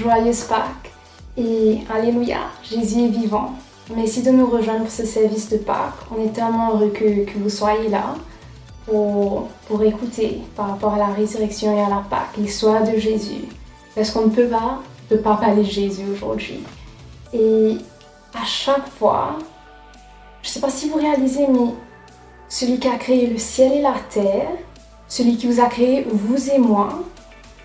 joyeuse Pâques. Et Alléluia, Jésus est vivant. Merci de nous rejoindre pour ce service de Pâques. On est tellement heureux que vous soyez là pour écouter par rapport à la résurrection et à la Pâques, l'histoire de Jésus. Parce qu'on ne peut pas parler de Jésus aujourd'hui. Et à chaque fois, je ne sais pas si vous réalisez, mais celui qui a créé le ciel et la terre, celui qui vous a créé, vous et moi,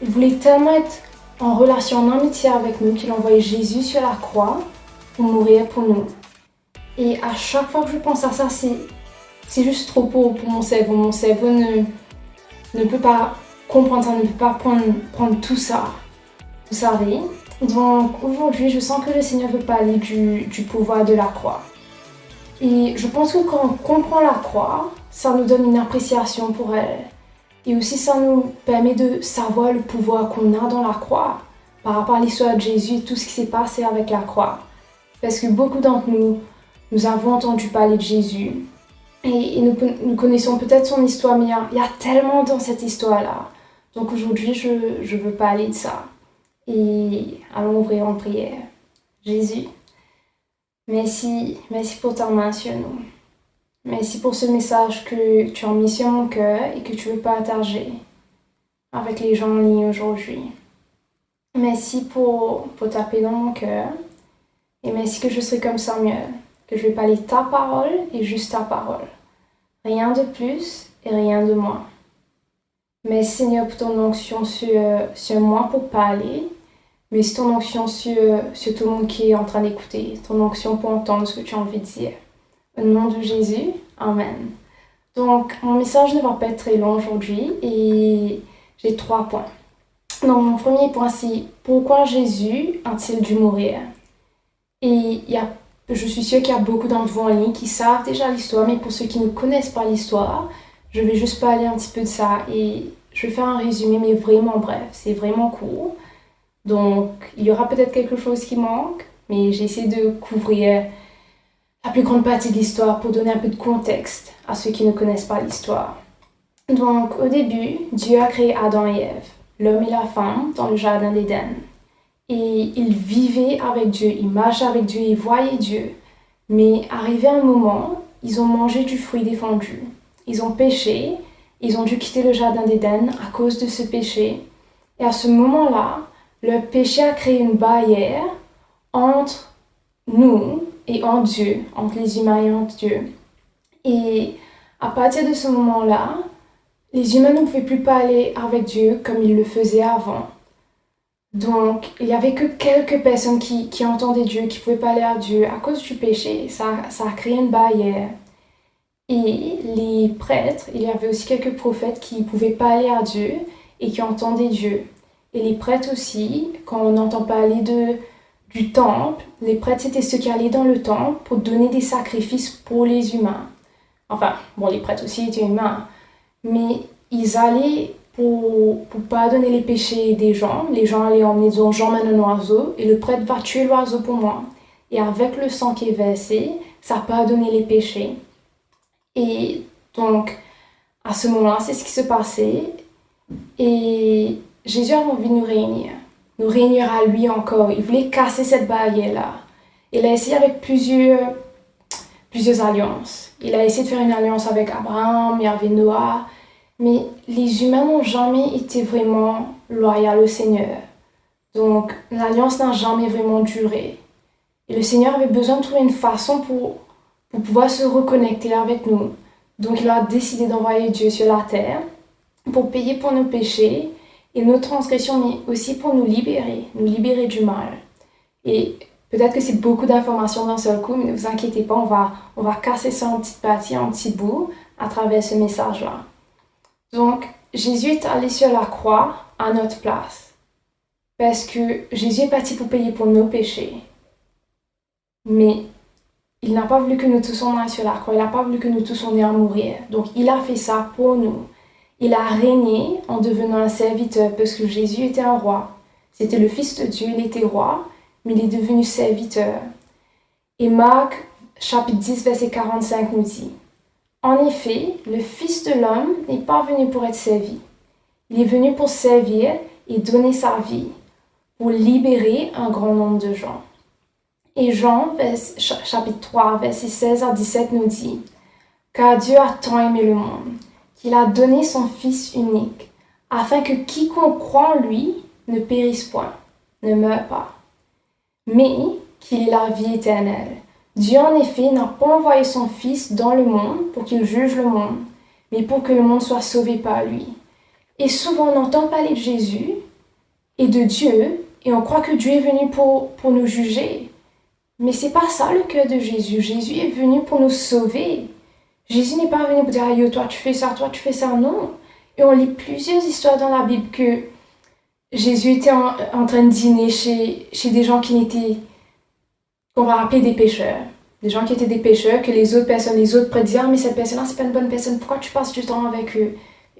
il voulait tellement être en relation, en amitié avec nous, qu'il a envoyé Jésus sur la croix pour mourir pour nous. Et à chaque fois que je pense à ça, c'est juste trop pour mon cerveau. Mon cerveau ne peut pas comprendre ça, ne peut pas prendre tout ça. Vous savez? Donc aujourd'hui, je sens que le Seigneur veut parler du pouvoir de la croix. Et je pense que quand on comprend la croix, ça nous donne une appréciation pour elle. Et aussi, ça nous permet de savoir le pouvoir qu'on a dans la croix par rapport à l'histoire de Jésus et tout ce qui s'est passé avec la croix. Parce que beaucoup d'entre nous avons entendu parler de Jésus et nous connaissons peut-être son histoire, mais il y a tellement dans cette histoire-là. Donc aujourd'hui, je veux parler de ça. Et allons ouvrir en prière. Jésus, merci pour ta main sur nous. Merci pour ce message que tu as mis sur mon cœur et que tu veux partager avec les gens en ligne aujourd'hui. Merci pour ta paix dans mon cœur. Et merci que je serai comme Samuel, que je vais parler ta parole et juste ta parole. Rien de plus et rien de moins. Merci Seigneur pour ton onction sur moi pour parler. Merci ton onction sur tout le monde qui est en train d'écouter. Ton onction pour entendre ce que tu as envie de dire. Au nom de Jésus, Amen. Donc, mon message ne va pas être très long aujourd'hui et j'ai 3 points. Donc, mon premier point, c'est pourquoi Jésus a-t-il dû mourir? Et je suis sûre qu'il y a beaucoup d'entre vous en ligne qui savent déjà l'histoire, mais pour ceux qui ne connaissent pas l'histoire, je vais juste parler un petit peu de ça et je vais faire un résumé, mais vraiment bref, c'est vraiment court. Donc, il y aura peut-être quelque chose qui manque, mais j'essaie de couvrir la plus grande partie de l'histoire pour donner un peu de contexte à ceux qui ne connaissent pas l'histoire. Donc, au début, Dieu a créé Adam et Ève, l'homme et la femme, dans le jardin d'Éden. Et ils vivaient avec Dieu, ils marchaient avec Dieu, ils voyaient Dieu. Mais arrivé un moment, ils ont mangé du fruit défendu. Ils ont péché, ils ont dû quitter le jardin d'Éden à cause de ce péché. Et à ce moment-là, leur péché a créé une barrière entre nous et en Dieu, entre les humains et entre Dieu. Et à partir de ce moment-là, les humains ne pouvaient plus parler avec Dieu comme ils le faisaient avant. Donc, il n'y avait que quelques personnes qui entendaient Dieu, qui pouvaient parler à Dieu à cause du péché. Ça a créé une barrière. Et les prêtres, il y avait aussi quelques prophètes qui pouvaient parler à Dieu et qui entendaient Dieu. Et les prêtres aussi, quand on entend parler du temple, les prêtres c'était ceux qui allaient dans le temple pour donner des sacrifices pour les humains. Enfin, bon, les prêtres aussi étaient humains, mais ils allaient pour pardonner les péchés des gens. Les gens allaient emmener, disons, j'emmène un oiseau et le prêtre va tuer l'oiseau pour moi. Et avec le sang qui est versé, ça pardonnait les péchés. Et donc, à ce moment-là, c'est ce qui se passait. Et Jésus avait envie de nous réunir à lui encore. Il voulait casser cette barrière-là. Il a essayé avec plusieurs alliances. Il a essayé de faire une alliance avec Abraham, il y avait Noah. Mais les humains n'ont jamais été vraiment loyaux au Seigneur. Donc, l'alliance n'a jamais vraiment duré. Et le Seigneur avait besoin de trouver une façon pour pouvoir se reconnecter avec nous. Donc, il a décidé d'envoyer Dieu sur la terre pour payer pour nos péchés et nos transgressions, mais aussi pour nous libérer du mal. Et peut-être que c'est beaucoup d'informations d'un seul coup, mais ne vous inquiétez pas, on va casser ça en petites parties, en petits bouts, à travers ce message-là. Donc, Jésus est allé sur la croix à notre place. Parce que Jésus est parti pour payer pour nos péchés. Mais il n'a pas voulu que nous tous on aille sur la croix, il n'a pas voulu que nous tous on aient à mourir. Donc, il a fait ça pour nous. Il a régné en devenant un serviteur parce que Jésus était un roi. C'était le Fils de Dieu, il était roi, mais il est devenu serviteur. Et Marc, chapitre 10, verset 45 nous dit: En effet, le Fils de l'homme n'est pas venu pour être servi. Il est venu pour servir et donner sa vie, pour libérer un grand nombre de gens. Et Jean, chapitre 3, versets 16 à 17 nous dit « Car Dieu a tant aimé le monde, qu'il a donné son Fils unique, afin que quiconque croit en lui ne périsse point, ne meure pas, mais qu'il ait la vie éternelle. Dieu en effet n'a pas envoyé son Fils dans le monde pour qu'il juge le monde, mais pour que le monde soit sauvé par lui. » Et souvent on entend parler de Jésus et de Dieu, et on croit que Dieu est venu pour nous juger. Mais c'est pas ça le cœur de Jésus. Jésus est venu pour nous sauver. Jésus n'est pas venu pour dire « Yo, toi tu fais ça, toi tu fais ça », non. Et on lit plusieurs histoires dans la Bible que Jésus était en train de dîner chez des gens qu'on va appeler des pécheurs. Des gens qui étaient des pécheurs, que les autres pourraient dire « Ah, mais cette personne-là, c'est pas une bonne personne, pourquoi tu passes du temps avec eux ?»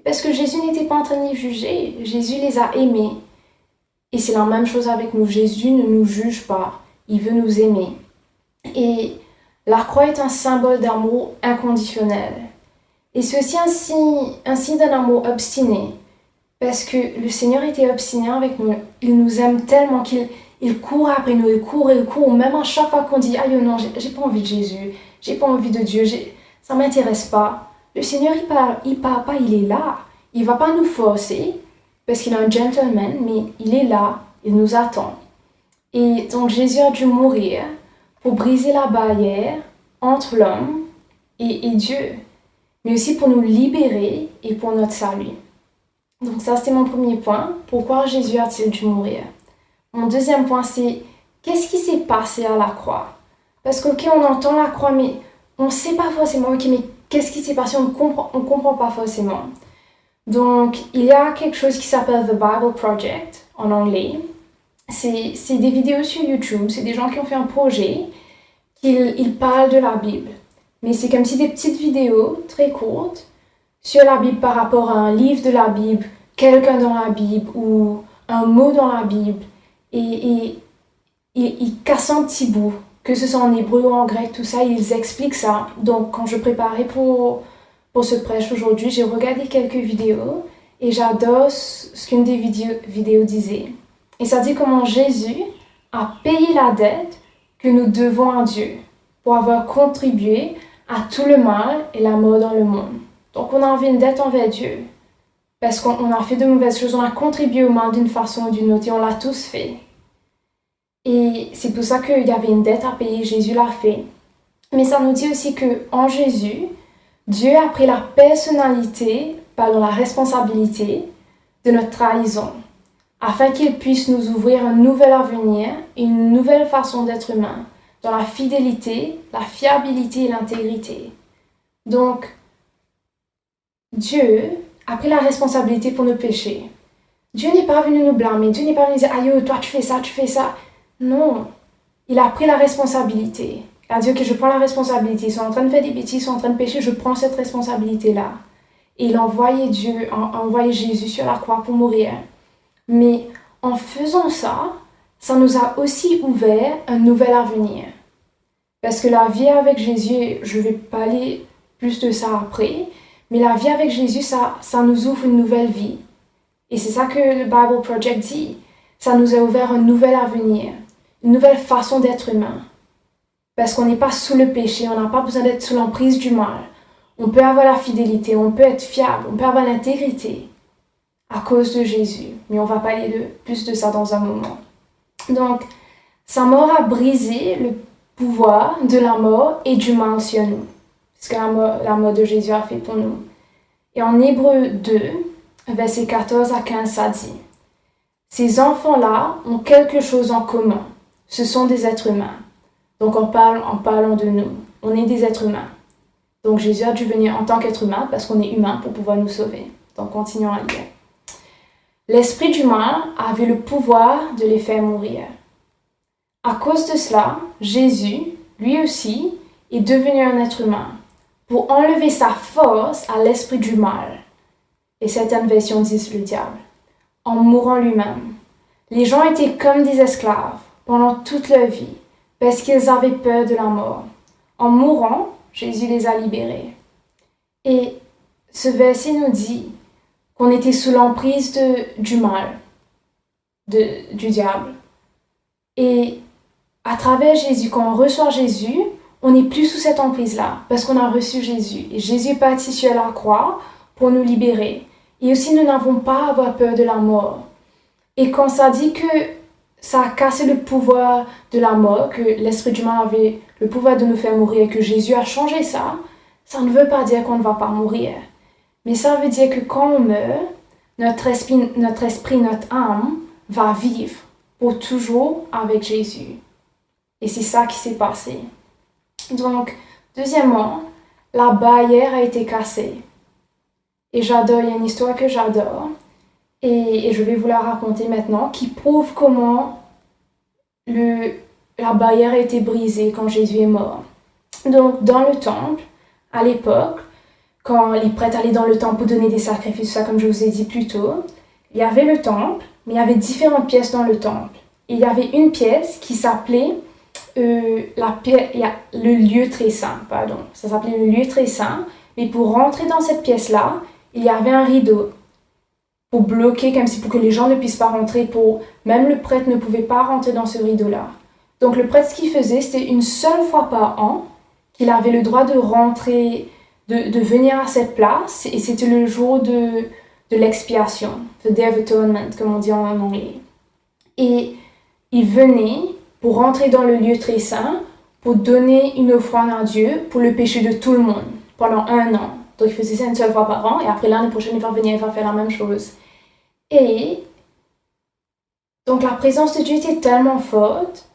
Parce que Jésus n'était pas en train de les juger. Jésus les a aimés. Et c'est la même chose avec nous. Jésus ne nous juge pas. Il veut nous aimer. Et la croix est un symbole d'amour inconditionnel. Et c'est aussi un signe d'un amour obstiné. Parce que le Seigneur était obstiné avec nous. Il nous aime tellement qu'il court après nous. Il court. Même à chaque fois qu'on dit « Ah non, j'ai pas envie de Jésus. J'ai pas envie de Dieu. Ça m'intéresse pas. » Le Seigneur, il parle pas, il est là. Il va pas nous forcer, parce qu'il est un gentleman, mais il est là, il nous attend. Et donc Jésus a dû mourir pour briser la barrière entre l'homme et Dieu, mais aussi pour nous libérer et pour notre salut. Donc ça, c'était mon premier point. Pourquoi Jésus a-t-il dû mourir? Mon deuxième point, c'est qu'est-ce qui s'est passé à la croix? Parce qu'on entend la croix, mais on ne sait pas forcément, mais qu'est-ce qui s'est passé? On ne comprend pas forcément. Donc, il y a quelque chose qui s'appelle The Bible Project, en anglais. C'est des vidéos sur YouTube, c'est des gens qui ont fait un projet, ils parlent de la Bible. Mais c'est comme si des petites vidéos très courtes sur la Bible par rapport à un livre de la Bible, quelqu'un dans la Bible ou un mot dans la Bible. Et ils cassent un petit bout, que ce soit en hébreu ou en grec, tout ça, ils expliquent ça. Donc, quand je préparais pour ce prêche aujourd'hui, j'ai regardé quelques vidéos et j'adore ce qu'une des vidéos disait. Et ça dit comment Jésus a payé la dette que nous devons à Dieu pour avoir contribué à tout le mal et la mort dans le monde. Donc, on a envie une dette envers Dieu parce qu'on a fait de mauvaises choses, on a contribué au mal d'une façon ou d'une autre et on l'a tous fait. Et c'est pour ça qu'il y avait une dette à payer, Jésus l'a fait. Mais ça nous dit aussi qu'en Jésus, Dieu a pris la la responsabilité de notre trahison, afin qu'il puisse nous ouvrir un nouvel avenir et une nouvelle façon d'être humain, dans la fidélité, la fiabilité et l'intégrité. Donc, Dieu a pris la responsabilité pour nos péchés. Dieu n'est pas venu nous blâmer, Dieu n'est pas venu dire « Aïe, toi tu fais ça ». Non, il a pris la responsabilité. Il a dit « Ok, je prends la responsabilité, ils sont en train de faire des bêtises, ils sont en train de pécher, je prends cette responsabilité-là ». Et il a envoyé Jésus sur la croix pour mourir. Mais en faisant ça, ça nous a aussi ouvert un nouvel avenir. Parce que la vie avec Jésus, je ne vais pas aller plus de ça après, mais la vie avec Jésus, ça nous ouvre une nouvelle vie. Et c'est ça que le Bible Project dit. Ça nous a ouvert un nouvel avenir, une nouvelle façon d'être humain. Parce qu'on n'est pas sous le péché, on n'a pas besoin d'être sous l'emprise du mal. On peut avoir la fidélité, on peut être fiable, on peut avoir l'intégrité à cause de Jésus. Mais on va parler plus de ça dans un moment. Donc, sa mort a brisé le pouvoir de la mort et du mal sur nous. Ce que la mort de Jésus a fait pour nous. Et en Hébreux 2, versets 14 à 15, ça dit « Ces enfants-là ont quelque chose en commun. Ce sont des êtres humains. » Donc en parlant de nous, on est des êtres humains. Donc Jésus a dû venir en tant qu'être humain parce qu'on est humain pour pouvoir nous sauver. Donc continuons à lire. L'esprit du mal avait le pouvoir de les faire mourir. À cause de cela, Jésus, lui aussi, est devenu un être humain pour enlever sa force à l'esprit du mal. Et certaines versions disent le diable, en mourant lui-même. Les gens étaient comme des esclaves pendant toute leur vie parce qu'ils avaient peur de la mort. En mourant, Jésus les a libérés. Et ce verset nous dit qu'on était sous l'emprise du mal, du diable. Et à travers Jésus, quand on reçoit Jésus, on n'est plus sous cette emprise-là, parce qu'on a reçu Jésus. Et Jésus est parti sur la croix pour nous libérer. Et aussi, nous n'avons pas à avoir peur de la mort. Et quand ça dit que ça a cassé le pouvoir de la mort, que l'esprit du mal avait le pouvoir de nous faire mourir, et que Jésus a changé ça, ça ne veut pas dire qu'on ne va pas mourir. Mais ça veut dire que quand on meurt, notre esprit, notre âme va vivre pour toujours avec Jésus. Et c'est ça qui s'est passé. Donc, deuxièmement, la barrière a été cassée. Et il y a une histoire que j'adore, et je vais vous la raconter maintenant, qui prouve comment la barrière a été brisée quand Jésus est mort. Donc, dans le temple, à l'époque, quand les prêtres allaient dans le temple pour donner des sacrifices, ça comme je vous ai dit plus tôt, il y avait le temple, mais il y avait différentes pièces dans le temple. Et il y avait une pièce qui s'appelait le lieu très saint, pardon. Ça s'appelait le lieu très saint, mais pour rentrer dans cette pièce-là, il y avait un rideau pour bloquer, comme si pour que les gens ne puissent pas rentrer, même le prêtre ne pouvait pas rentrer dans ce rideau-là. Donc le prêtre, ce qu'il faisait, c'était une seule fois par an qu'il avait le droit de rentrer, de venir à cette place, et c'était le jour de l'expiation, the Day of Atonement, comme on dit en anglais. Et il venait pour rentrer dans le lieu très saint, pour donner une offrande à Dieu pour le péché de tout le monde, pendant 1 an. Donc il faisait ça une seule fois par an, et après l'année prochaine, il va venir, il va faire la même chose. Et donc la présence de Dieu était tellement forte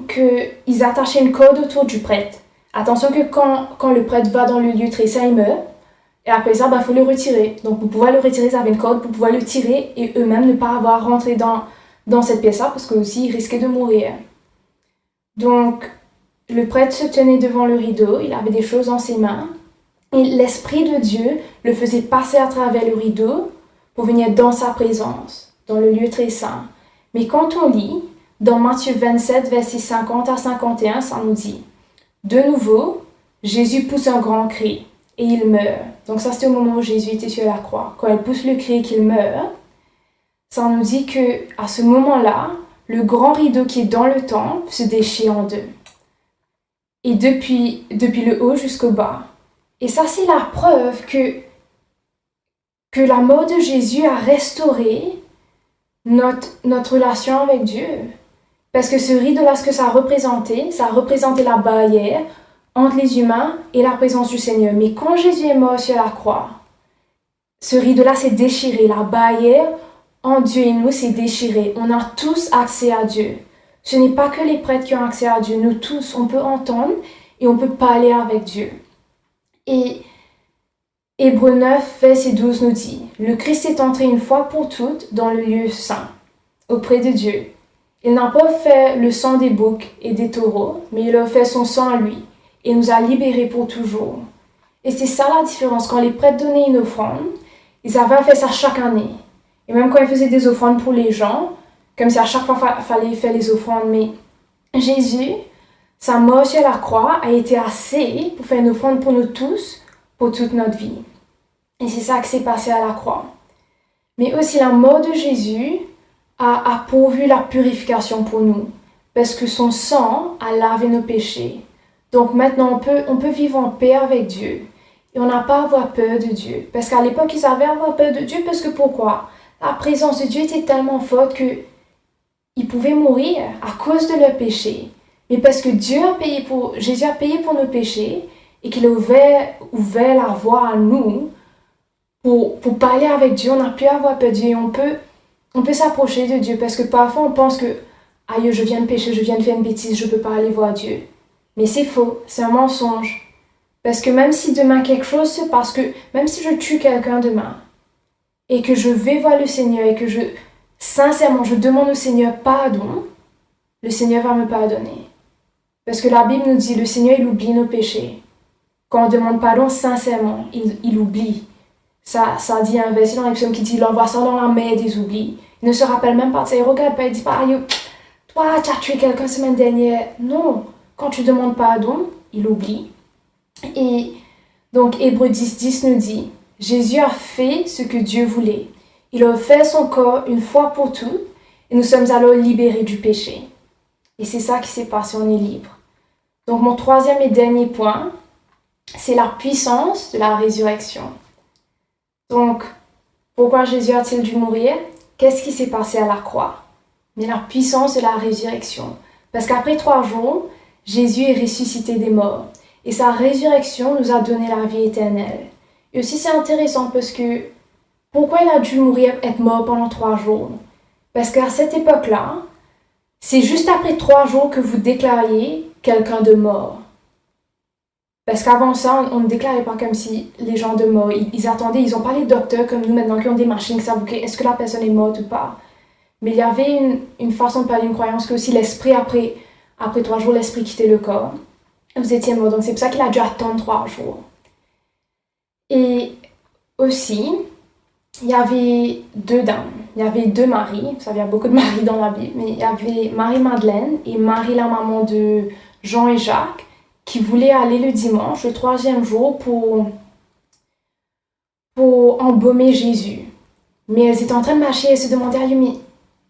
qu'ils attachaient une corde autour du prêtre. Attention que quand le prêtre va dans le lieu très saint, il meurt, et après ça, il faut le retirer. Donc pour pouvoir le retirer, ça avait une corde, pour pouvoir le tirer, et eux-mêmes ne pas avoir rentré dans cette pièce-là, parce qu'eux aussi, ils risquaient de mourir. Donc, le prêtre se tenait devant le rideau, il avait des choses dans ses mains, et l'Esprit de Dieu le faisait passer à travers le rideau pour venir dans sa présence, dans le lieu très saint. Mais quand on lit, dans Matthieu 27, versets 50 à 51, ça nous dit « De nouveau, Jésus pousse un grand cri, et il meurt. » Donc ça, c'était au moment où Jésus était sur la croix. Quand il pousse le cri et qu'il meurt, ça nous dit qu'à ce moment-là, le grand rideau qui est dans le temple se déchire en deux. Et depuis le haut jusqu'au bas. Et ça, c'est la preuve que la mort de Jésus a restauré notre relation avec Dieu. Parce que ce rideau-là, ce que ça représentait la barrière entre les humains et la présence du Seigneur. Mais quand Jésus est mort sur la croix, ce rideau-là s'est déchiré, la barrière en Dieu et nous s'est déchirée. On a tous accès à Dieu. Ce n'est pas que les prêtres qui ont accès à Dieu. Nous tous, on peut entendre et on peut parler avec Dieu. Et Hébreux 9, verset 12 nous dit « Le Christ est entré une fois pour toutes dans le lieu saint, auprès de Dieu. Il n'a pas fait le sang des boucs et des taureaux, mais il a fait son sang à lui, et nous a libérés pour toujours. » Et c'est ça la différence. Quand les prêtres donnaient une offrande, ils avaient fait ça chaque année. Et même quand ils faisaient des offrandes pour les gens, comme si à chaque fois il fallait faire les offrandes. Mais Jésus, sa mort sur la croix a été assez pour faire une offrande pour nous tous, pour toute notre vie. Et c'est ça qui s'est passé à la croix. Mais aussi la mort de Jésus a pourvu la purification pour nous, parce que son sang a lavé nos péchés. Donc maintenant, on peut vivre en paix avec Dieu. Et on n'a pas à avoir peur de Dieu. Parce qu'à l'époque, ils avaient à avoir peur de Dieu, parce que pourquoi? La présence de Dieu était tellement forte qu'ils pouvaient mourir à cause de leurs péchés. Mais parce que Jésus a payé pour nos péchés, et qu'il a ouvert la voie à nous, pour parler avec Dieu, on n'a plus à avoir peur de Dieu. Et on peut s'approcher de Dieu, parce que parfois on pense que « Aïe, je viens de pécher, je viens de faire une bêtise, je ne peux pas aller voir Dieu. » Mais c'est faux, c'est un mensonge. Parce que même si demain quelque chose se passe, même si je tue quelqu'un demain, et que je vais voir le Seigneur, et que sincèrement, je demande au Seigneur pardon, le Seigneur va me pardonner. Parce que la Bible nous dit, le Seigneur, il oublie nos péchés. Quand on demande pardon, sincèrement, il oublie. Ça dit un verset dans les psaumes qui dit, il envoie ça dans la mer des oublis. Il ne se rappelle même pas de ça, il regarde pas, il dit pas, toi, tu as tué quelqu'un la semaine dernière. Non, quand tu demandes pardon, il oublie. Et donc, Hébreux 10 nous dit, Jésus a fait ce que Dieu voulait. Il a offert son corps une fois pour toutes, Et nous sommes alors libérés du péché. Et c'est ça qui s'est passé, on est libre. Donc mon troisième et dernier point, c'est la puissance de la résurrection. Donc, pourquoi Jésus a-t-il dû mourir? Qu'est-ce qui s'est passé à la croix? Mais la puissance de la résurrection. Parce qu'après 3 jours, Jésus est ressuscité des morts. Et sa résurrection nous a donné la vie éternelle. Et aussi c'est intéressant parce que pourquoi il a dû mourir, être mort pendant 3 jours? Parce qu'à cette époque-là, c'est juste après 3 jours que vous déclariez quelqu'un de mort. Parce qu'avant ça, on ne déclarait pas comme si les gens de mort, ils attendaient, ils n'ont pas les docteurs comme nous maintenant qui ont des machines qui savent est-ce que la personne est morte ou pas. Mais il y avait une façon de parler, une croyance que aussi l'esprit, après 3 jours, l'esprit quittait le corps. Vous étiez mort, donc c'est pour ça qu'il a dû attendre 3 jours. Et aussi, il y avait 2 dames, il y avait 2 maris, vous savez, il y a beaucoup de maris dans la Bible, mais il y avait Marie-Madeleine et Marie, la maman de Jean et Jacques, qui voulaient aller le dimanche, le 3e jour, pour embaumer Jésus. Mais elles étaient en train de marcher et se demandaient, mais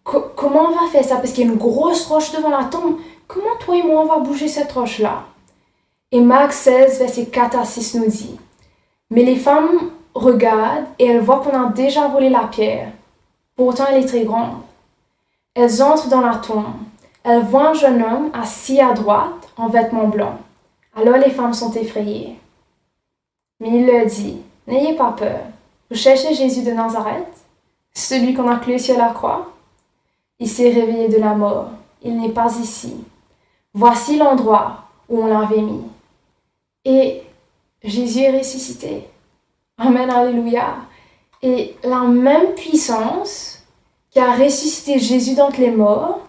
comment on va faire ça? Parce qu'il y a une grosse roche devant la tombe. Comment toi et moi on va bouger cette roche-là? Et Marc 16, versets 4 à 6 nous dit, mais les femmes regardent et elles voient qu'on a déjà volé la pierre. Pourtant elle est très grande. Elles entrent dans la tombe. Elles voient un jeune homme assis à droite en vêtements blancs. Alors les femmes sont effrayées. Mais il leur dit, n'ayez pas peur. Vous cherchez Jésus de Nazareth, celui qu'on a cloué sur la croix? Il s'est réveillé de la mort. Il n'est pas ici. Voici l'endroit où on l'avait mis. Et Jésus est ressuscité. Amen, alléluia. Et la même puissance qui a ressuscité Jésus d'entre les morts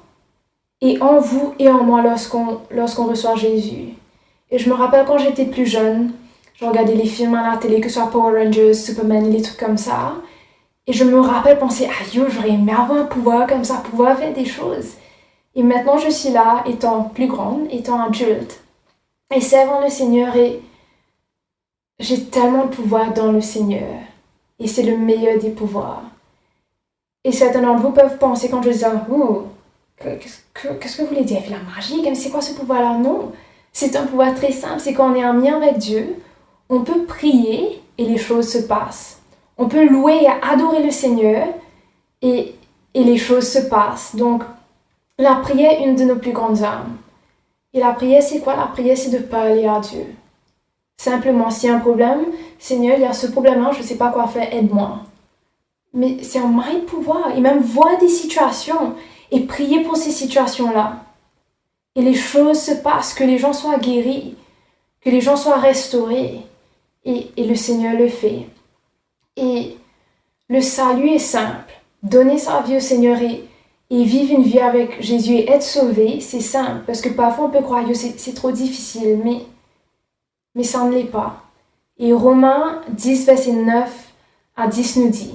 est en vous et en moi lorsqu'on reçoit Jésus. Et je me rappelle quand j'étais plus jeune, je regardais les films à la télé, que ce soit Power Rangers, Superman, les trucs comme ça. Et je me rappelle penser, j'aurais aimé avoir un pouvoir comme ça, pouvoir faire des choses. Et maintenant je suis là, étant plus grande, étant adulte, et servant le Seigneur, et j'ai tellement de pouvoir dans le Seigneur. Et c'est le meilleur des pouvoirs. Et certains d'entre vous peuvent penser quand je dis, qu'est-ce que vous voulez dire avec la magie? C'est quoi ce pouvoir-là? Non. C'est un pouvoir très simple, c'est quand on est en lien avec Dieu, on peut prier et les choses se passent. On peut louer et adorer le Seigneur et les choses se passent. Donc, la prière est une de nos plus grandes armes. Et la prière, c'est quoi? La prière, c'est de parler à Dieu. Simplement, s'il y a un problème, Seigneur, il y a ce problème-là, je ne sais pas quoi faire, aide-moi. Mais c'est un moyen de pouvoir. Et même voir des situations et prier pour ces situations-là. Et les choses se passent, que les gens soient guéris, que les gens soient restaurés. Et le Seigneur le fait. Et le salut est simple. Donner sa vie au Seigneur et vivre une vie avec Jésus et être sauvé, c'est simple. Parce que parfois on peut croire que c'est trop difficile, mais ça ne l'est pas. Et Romains 10, verset 9 à 10 nous dit,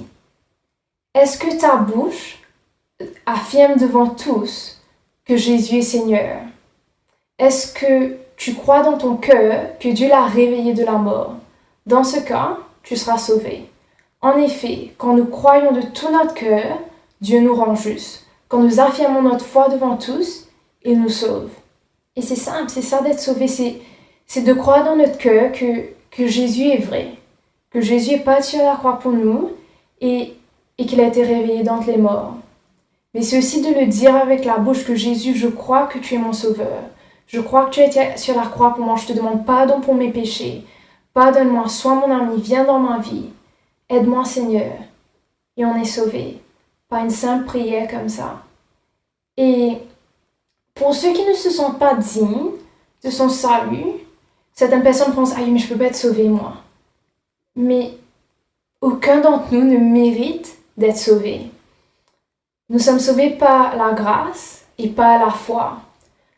est-ce que ta bouche affirme devant tous que Jésus est Seigneur? Est-ce que tu crois dans ton cœur que Dieu l'a réveillé de la mort? Dans ce cas, tu seras sauvé. En effet, quand nous croyons de tout notre cœur, Dieu nous rend justes. Quand nous affirmons notre foi devant tous, il nous sauve. Et c'est simple, c'est ça d'être sauvé, c'est de croire dans notre cœur que Jésus est vrai, que Jésus est parti sur la croix pour nous et qu'il a été réveillé d'entre les morts. Mais c'est aussi de le dire avec la bouche que Jésus, je crois que tu es mon sauveur. Je crois que tu as été sur la croix pour moi. Je te demande pardon pour mes péchés. Pardonne-moi, sois mon ami, viens dans ma vie. Aide-moi, Seigneur. Et on est sauvé par une simple prière comme ça. Et pour ceux qui ne se sentent pas dignes de son salut, certaines personnes pensent, mais je ne peux pas être sauvé, moi. Mais aucun d'entre nous ne mérite d'être sauvé. Nous sommes sauvés par la grâce et par la foi.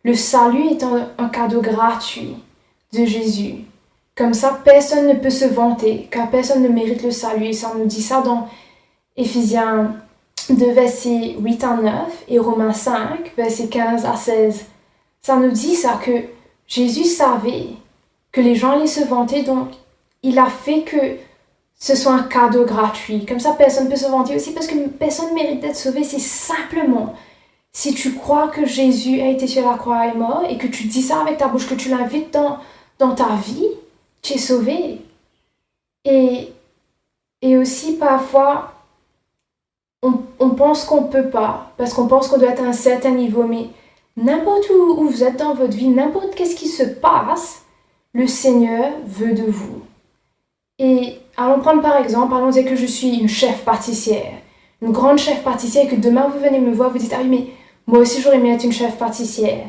Le salut est un cadeau gratuit de Jésus. Comme ça, personne ne peut se vanter, car personne ne mérite le salut. Et ça nous dit ça dans Éphésiens 2, versets 8 à 9 et Romains 5, versets 15 à 16. Ça nous dit ça, que Jésus savait que les gens allaient se vanter, donc il a fait que ce soit un cadeau gratuit. Comme ça, personne ne peut se vanter aussi parce que personne ne mérite d'être sauvé. C'est simplement si tu crois que Jésus a été sur la croix et mort et que tu dis ça avec ta bouche, que tu l'invites dans ta vie, tu es sauvé. Et aussi, parfois, on pense qu'on ne peut pas parce qu'on pense qu'on doit être à un certain niveau, mais n'importe où vous êtes dans votre vie, n'importe qu'est-ce qui se passe, le Seigneur veut de vous. Et allons prendre par exemple, allons dire que je suis une chef pâtissière, une grande chef pâtissière et que demain vous venez me voir, vous dites « Ah oui, mais moi aussi j'aurais aimé être une chef pâtissière.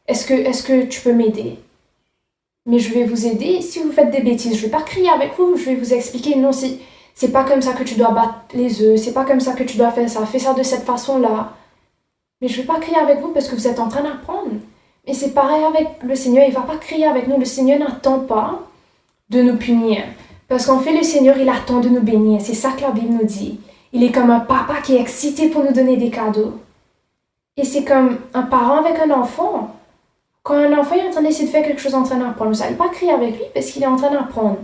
Est-ce que tu peux m'aider ?» Mais je vais vous aider. Si vous faites des bêtises, je ne vais pas crier avec vous, je vais vous expliquer « Non, c'est pas comme ça que tu dois battre les œufs, c'est pas comme ça que tu dois faire ça, fais ça de cette façon-là. » Mais je ne vais pas crier avec vous parce que vous êtes en train d'apprendre. Et c'est pareil avec le Seigneur, il ne va pas crier avec nous. Le Seigneur n'attend pas de nous punir. Parce qu'en fait, le Seigneur, il attend de nous bénir. C'est ça que la Bible nous dit. Il est comme un papa qui est excité pour nous donner des cadeaux. Et c'est comme un parent avec un enfant. Quand un enfant est en train d'essayer de faire quelque chose en train d'apprendre, vous n'allez pas crier avec lui parce qu'il est en train d'apprendre.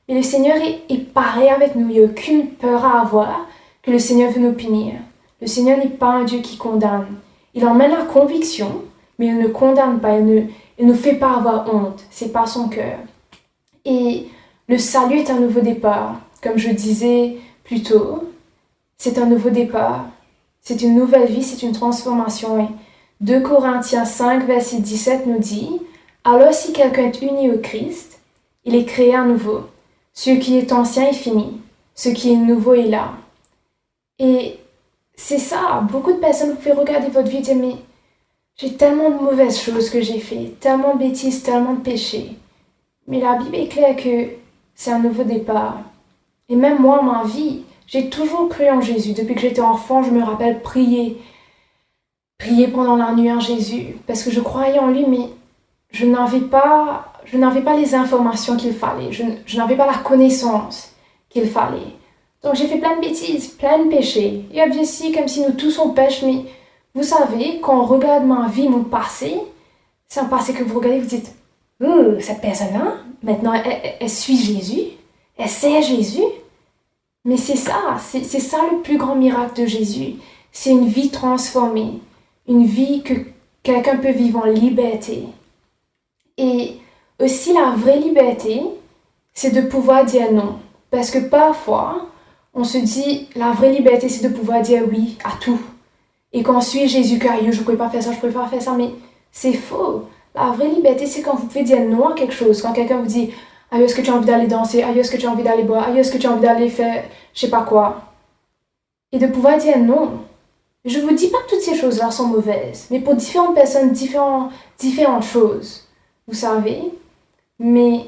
Mais le Seigneur est pareil avec nous. Il n'y a aucune peur à avoir que le Seigneur veut nous punir. Le Seigneur n'est pas un Dieu qui condamne. Il emmène la conviction, mais il ne condamne pas. Il ne nous fait pas avoir honte. Ce n'est pas son cœur. Et le salut est un nouveau départ. Comme je disais plus tôt, c'est un nouveau départ. C'est une nouvelle vie, c'est une transformation. Et 2 Corinthiens 5, verset 17 nous dit « Alors si quelqu'un est uni au Christ, il est créé à nouveau. Ce qui est ancien est fini. Ce qui est nouveau est là. » Et c'est ça. Beaucoup de personnes vous pouvez regarder votre vie et dire « Mais j'ai tellement de mauvaises choses que j'ai fait, tellement de bêtises, tellement de péchés. » Mais la Bible est claire que c'est un nouveau départ. Et même moi, ma vie, j'ai toujours cru en Jésus. Depuis que j'étais enfant, je me rappelle prier pendant la nuit en Jésus. Parce que je croyais en lui, mais je n'avais pas les informations qu'il fallait. Je n'avais pas la connaissance qu'il fallait. Donc j'ai fait plein de bêtises, plein de péchés. Et bien si, comme si nous tous on pêche, mais vous savez, quand on regarde ma vie, mon passé, c'est un passé que vous regardez, vous dites « Cette personne-là, maintenant, elle suit Jésus, elle sait Jésus. » Mais c'est ça le plus grand miracle de Jésus. C'est une vie transformée, une vie que quelqu'un peut vivre en liberté. Et aussi la vraie liberté, c'est de pouvoir dire non. Parce que parfois, on se dit, la vraie liberté, c'est de pouvoir dire oui à tout. Et quand on suit Jésus, je ne peux pas faire ça, je ne peux pas faire ça, mais c'est faux. La vraie liberté, c'est quand vous pouvez dire non à quelque chose. Quand quelqu'un vous dit, aïe, est-ce que tu as envie d'aller danser? Aïe, est-ce que tu as envie d'aller boire? Aïe, est-ce que tu as envie d'aller faire je sais pas quoi? Et de pouvoir dire non. Je vous dis pas que toutes ces choses-là sont mauvaises, mais pour différentes personnes, différentes choses. Vous savez? Mais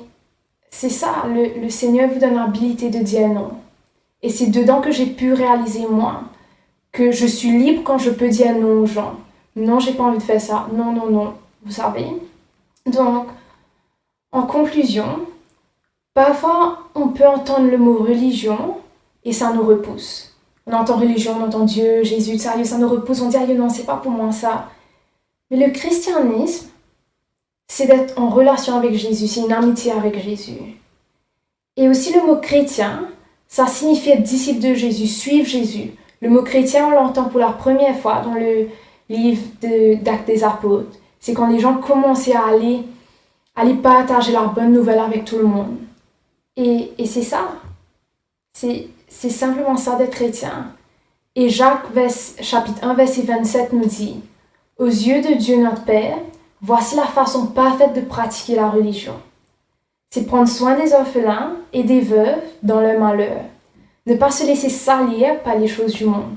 c'est ça, le Seigneur vous donne l'habilité de dire non. Et c'est dedans que j'ai pu réaliser, moi, que je suis libre quand je peux dire non aux gens. Non, j'ai pas envie de faire ça. Non, non, non. Vous savez? Donc, en conclusion, parfois, on peut entendre le mot religion et ça nous repousse. On entend religion, on entend Dieu, Jésus, sérieux, ça nous repousse. On dit, non, c'est pas pour moi ça. Mais le christianisme, c'est d'être en relation avec Jésus, c'est une amitié avec Jésus. Et aussi le mot chrétien, ça signifie être disciple de Jésus, suivre Jésus. Le mot chrétien, on l'entend pour la première fois dans le livre d'Actes des Apôtres. C'est quand les gens commençaient à aller partager leur bonne nouvelle avec tout le monde. Et c'est ça. C'est simplement ça d'être chrétien. Et Jacques, chapitre 1, verset 27 nous dit « Aux yeux de Dieu notre Père, voici la façon parfaite de pratiquer la religion. C'est prendre soin des orphelins et des veuves dans leur malheur. Ne pas se laisser salir par les choses du monde. »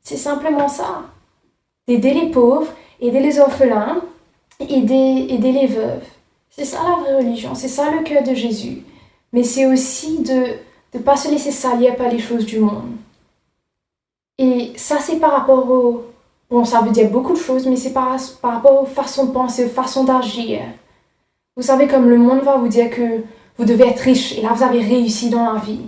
C'est simplement ça. D'aider les pauvres, aider les orphelins, aider les veuves. C'est ça la vraie religion, c'est ça le cœur de Jésus. Mais c'est aussi de ne pas se laisser salir par les choses du monde. Et ça, c'est par rapport au... Bon, ça veut dire beaucoup de choses, mais c'est par rapport aux façons de penser, aux façons d'agir. Vous savez, comme le monde va vous dire que vous devez être riche, et là, vous avez réussi dans la vie.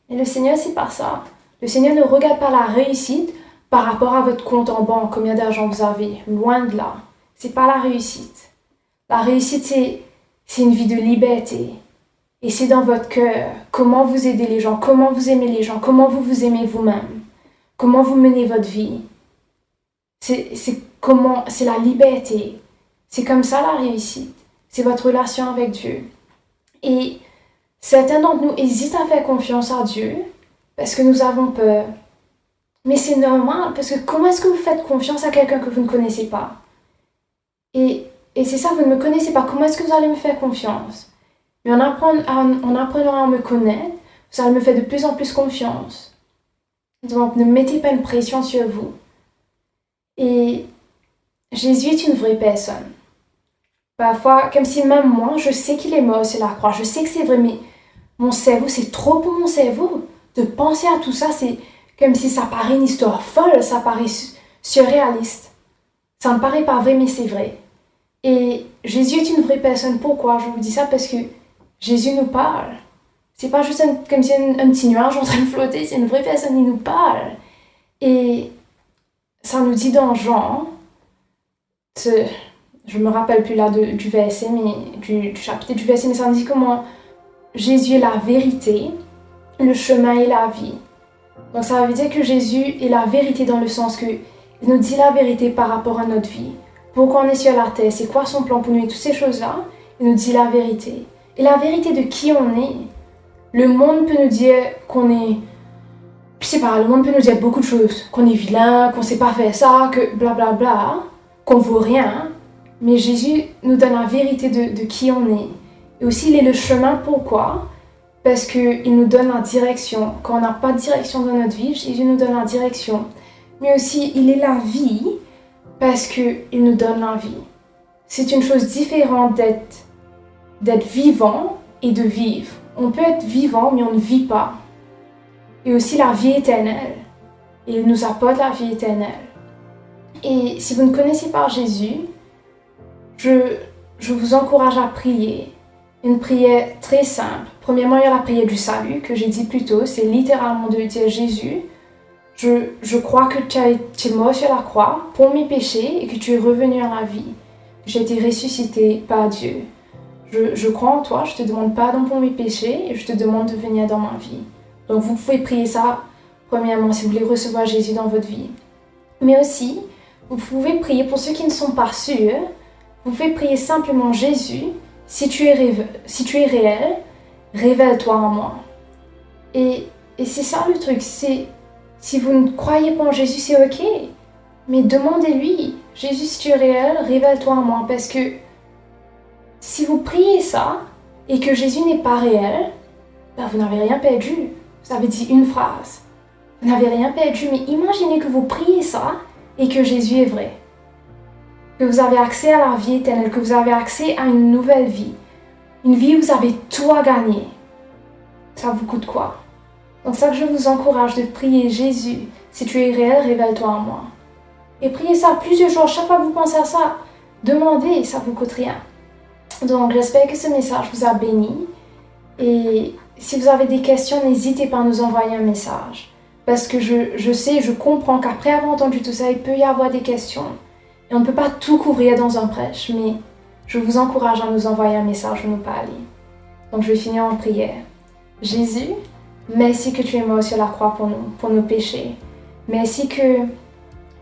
Et le Seigneur, c'est pas ça. Le Seigneur ne regarde pas la réussite par rapport à votre compte en banque, combien d'argent vous avez. Loin de là. C'est pas la réussite. La réussite, c'est une vie de liberté. Et c'est dans votre cœur comment vous aidez les gens, comment vous aimez les gens, comment vous vous aimez vous-même, comment vous menez votre vie. C'est la liberté. C'est comme ça la réussite. C'est votre relation avec Dieu. Et certains d'entre nous hésitent à faire confiance à Dieu parce que nous avons peur. Mais c'est normal, parce que comment est-ce que vous faites confiance à quelqu'un que vous ne connaissez pas? Et c'est ça, vous ne me connaissez pas. Comment est-ce que vous allez me faire confiance? Mais en apprenant à me connaître, vous allez me faire de plus en plus confiance. Donc, ne mettez pas une pression sur vous. Et Jésus est une vraie personne. Parfois, comme si même moi, je sais qu'il est mort sur la croix. Je sais que c'est vrai, mais mon cerveau, c'est trop pour mon cerveau. De penser à tout ça, c'est comme si ça paraît une histoire folle, ça paraît surréaliste. Ça me paraît pas vrai, mais c'est vrai. Et Jésus est une vraie personne. Pourquoi je vous dis ça? Parce que Jésus nous parle. C'est pas juste comme si un petit nuage en train de flotter, c'est une vraie personne, il nous parle. Et ça nous dit dans Jean, je me rappelle plus là du verset, mais du chapitre du verset, mais ça nous dit comment Jésus est la vérité, le chemin et la vie. Donc ça veut dire que Jésus est la vérité dans le sens que il nous dit la vérité par rapport à notre vie. Pourquoi on est sur la terre, c'est quoi son plan pour nous et toutes ces choses-là, il nous dit la vérité. Et la vérité de qui on est. Le monde peut nous dire qu'on est... Je sais pas, le monde peut nous dire beaucoup de choses. Qu'on est vilain, qu'on sait pas faire ça, que blablabla, qu'on vaut rien. Mais Jésus nous donne la vérité de qui on est. Et aussi, il est le chemin. Pourquoi? Parce qu'il nous donne la direction. Quand on n'a pas de direction dans notre vie, Jésus nous donne la direction. Mais aussi, il est la vie parce qu'il nous donne la vie. C'est une chose différente d'être vivant et de vivre. On peut être vivant, mais on ne vit pas. Et aussi la vie éternelle. Et il nous apporte la vie éternelle. Et si vous ne connaissez pas Jésus, je vous encourage à prier. Une prière très simple. Premièrement, il y a la prière du salut que j'ai dit plus tôt. C'est littéralement de dire Jésus, je crois que tu es mort sur la croix pour mes péchés et que tu es revenu à la vie. J'ai été ressuscité par Dieu. Je crois en toi, je te demande pardon pour mes péchés et je te demande de venir dans ma vie. Donc vous pouvez prier ça, premièrement, si vous voulez recevoir Jésus dans votre vie. Mais aussi, vous pouvez prier pour ceux qui ne sont pas sûrs. Vous pouvez prier simplement Jésus, si tu es réel, révèle-toi en moi. Et c'est ça le truc, c'est si vous ne croyez pas en Jésus, c'est ok. Mais demandez-lui, Jésus, si tu es réel, révèle-toi en moi. Parce que si vous priez ça et que Jésus n'est pas réel, ben vous n'avez rien perdu. Vous avez dit une phrase. Vous n'avez rien perdu. Mais imaginez que vous priez ça et que Jésus est vrai. Que vous avez accès à la vie éternelle, que vous avez accès à une nouvelle vie. Une vie où vous avez tout à gagner. Ça vous coûte quoi? Donc ça que je vous encourage de prier Jésus, si tu es réel, révèle-toi en moi. Et priez ça plusieurs jours, chaque fois que vous pensez à ça, demandez, ça ne vous coûte rien. Donc j'espère que ce message vous a béni. Et si vous avez des questions, n'hésitez pas à nous envoyer un message. Parce que je sais, je comprends qu'après avoir entendu tout ça, il peut y avoir des questions. Et on ne peut pas tout couvrir dans un prêche, mais je vous encourage à nous envoyer un message ou nous parler. Donc je vais finir en prière. Jésus, merci que tu es mort sur la croix pour nos péchés. Merci que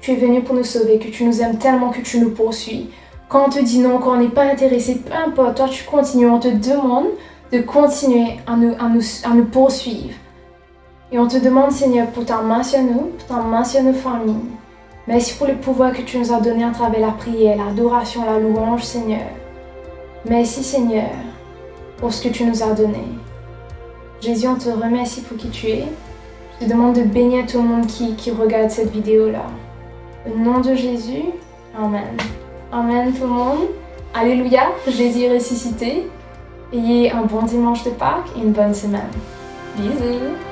tu es venu pour nous sauver, que tu nous aimes tellement que tu nous poursuis. Quand on te dit non, quand on n'est pas intéressé, peu importe, toi tu continues, on te demande de continuer à nous poursuivre. Et on te demande, Seigneur, pour ta main sur nous, pour ta main sur nos familles. Merci pour le pouvoir que tu nous as donné à travers la prière, l'adoration, la louange, Seigneur. Merci, Seigneur, pour ce que tu nous as donné. Jésus, on te remercie pour qui tu es. Je te demande de bénir tout le monde qui regarde cette vidéo-là. Au nom de Jésus, Amen. Amen tout le monde. Alléluia, Jésus est ressuscité. Ayez un bon dimanche de Pâques et une bonne semaine. Bisous.